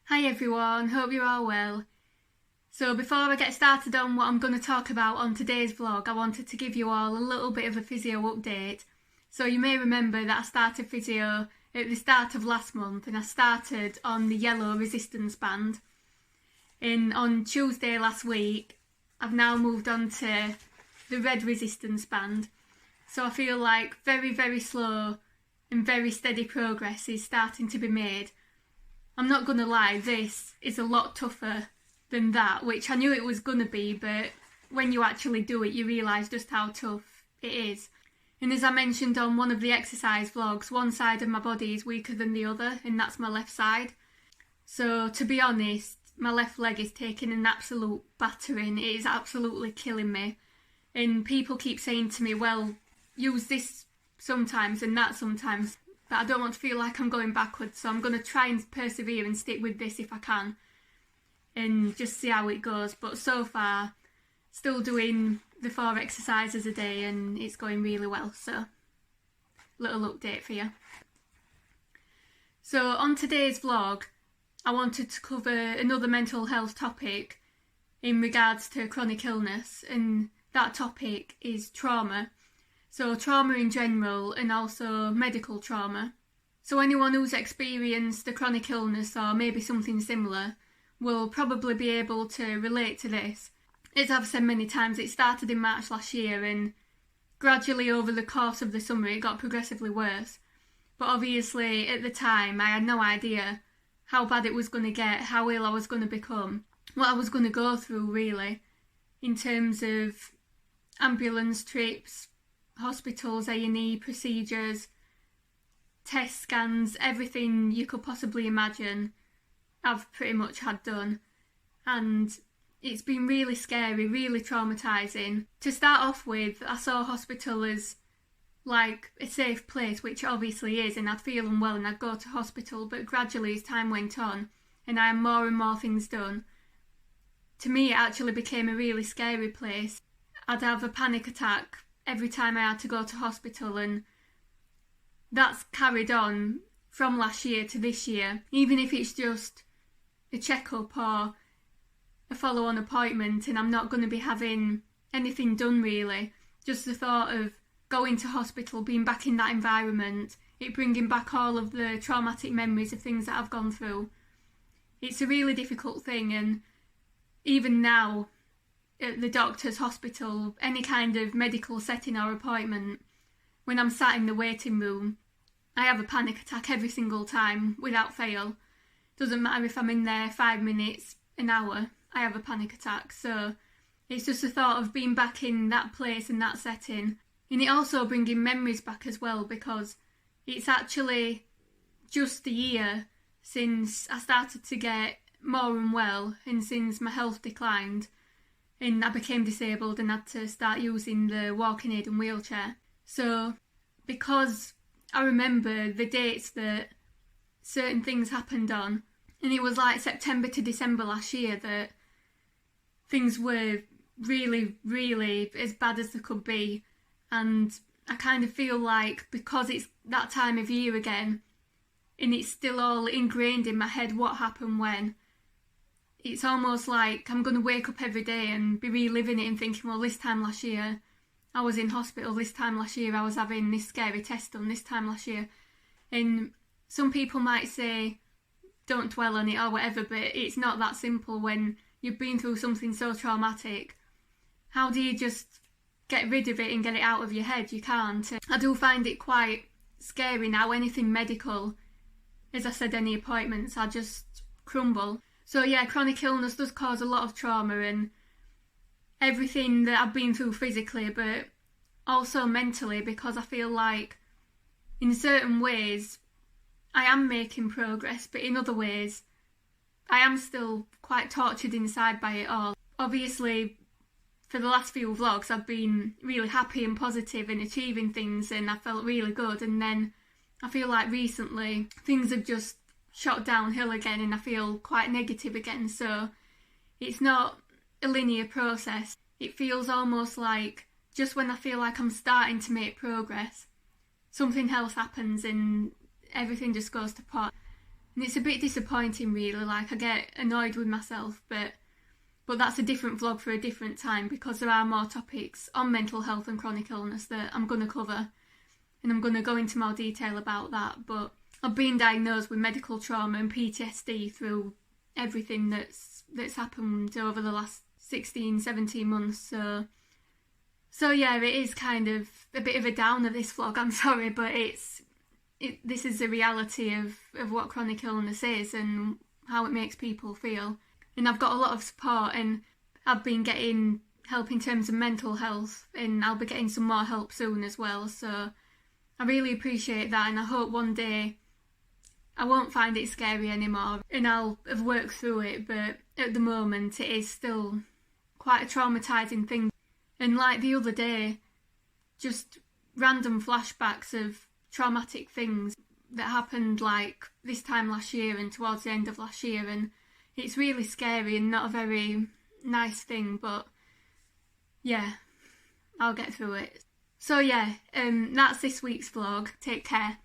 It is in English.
Hi everyone, hope you're all well. So before I get started on what I'm going to talk about on today's vlog, I wanted to give you all a little bit of a physio update. So you may remember that I started physio at the start of last month, and I started on the yellow resistance band. And on Tuesday last week, I've now moved on to the red resistance band. So I feel like very slow and very steady progress is starting to be made. I'm not going to lie, this is a lot tougher than that, which I knew it was going to be, but when you actually do it, you realise just how tough it is. And as I mentioned on one of the exercise vlogs, one side of my body is weaker than the other, and that's my left side. So to be honest, my left leg is taking an absolute battering. It is absolutely killing me. And people keep saying to me, well, use this sometimes and that sometimes. But I don't want to feel like I'm going backwards, so I'm going to try and persevere and stick with this if I can and just see how it goes. But so far, still doing the 4 exercises a day and it's going really well, so little update for you. So on today's vlog, I wanted to cover another mental health topic in regards to chronic illness, and that topic is trauma. So trauma in general and also medical trauma. So anyone who's experienced a chronic illness or maybe something similar will probably be able to relate to this. As I've said many times, it started in March last year and gradually over the course of the summer it got progressively worse. But obviously at the time I had no idea how bad it was going to get, how ill I was going to become, what I was going to go through really, in terms of ambulance trips, hospitals, A&E procedures, test scans, everything you could possibly imagine I've pretty much had done. And it's been really scary, really traumatising. To start off with, I saw hospital as like a safe place, which obviously is, and I'd feel unwell and I'd go to hospital, but gradually as time went on and I had more and more things done, to me it actually became a really scary place. I'd have a panic attack every time I had to go to hospital, and that's carried on from last year to this year. Even if it's just a checkup or a follow-on appointment and I'm not going to be having anything done really, just the thought of going to hospital, being back in that environment, it bringing back all of the traumatic memories of things that I've gone through. It's a really difficult thing, and even now at the doctor's, hospital, any kind of medical setting or appointment, when I'm sat in the waiting room, I have a panic attack every single time, without fail. Doesn't matter if I'm in there 5 minutes, an hour, I have a panic attack. So it's just the thought of being back in that place and that setting. And it also bringing memories back as well, because it's actually just a year since I started to get more unwell and since my health declined. And I became disabled and had to start using the walking aid and wheelchair. So because I remember the dates that certain things happened on, and it was like September to December last year that things were really as bad as they could be. And I kind of feel like because it's that time of year again and it's still all ingrained in my head what happened when, it's almost like I'm going to wake up every day and be reliving it and thinking, well, this time last year I was in hospital, this time last year I was having this scary test done, this time last year. And some people might say, don't dwell on it or whatever, but it's not that simple when you've been through something so traumatic. How do you just get rid of it and get it out of your head? You can't. I do find it quite scary now. Anything medical, as I said, any appointments, I just crumble. So yeah, chronic illness does cause a lot of trauma and everything that I've been through physically, but also mentally, because I feel like in certain ways I am making progress, but in other ways I am still quite tortured inside by it all. Obviously, for the last few vlogs I've been really happy and positive and achieving things and I felt really good, and then I feel like recently things have just shot downhill again and I feel quite negative again. So it's not a linear process. It feels almost like just when I feel like I'm starting to make progress, something else happens and everything just goes to pot. And it's a bit disappointing really, like I get annoyed with myself, but that's a different vlog for a different time, because there are more topics on mental health and chronic illness that I'm going to cover, and I'm going to go into more detail about that. But I've been diagnosed with medical trauma and PTSD through everything that's happened over the last 16, 17 months. So yeah, it is kind of a bit of a downer, this vlog, I'm sorry, but this is the reality of what chronic illness is and how it makes people feel. And I've got a lot of support, and I've been getting help in terms of mental health, and I'll be getting some more help soon as well. So I really appreciate that, and I hope one day I won't find it scary anymore and I'll have worked through it. But at the moment it is still quite a traumatising thing. And like the other day, just random flashbacks of traumatic things that happened like this time last year and towards the end of last year, and it's really scary and not a very nice thing, but yeah, I'll get through it. So yeah, that's this week's vlog. Take care.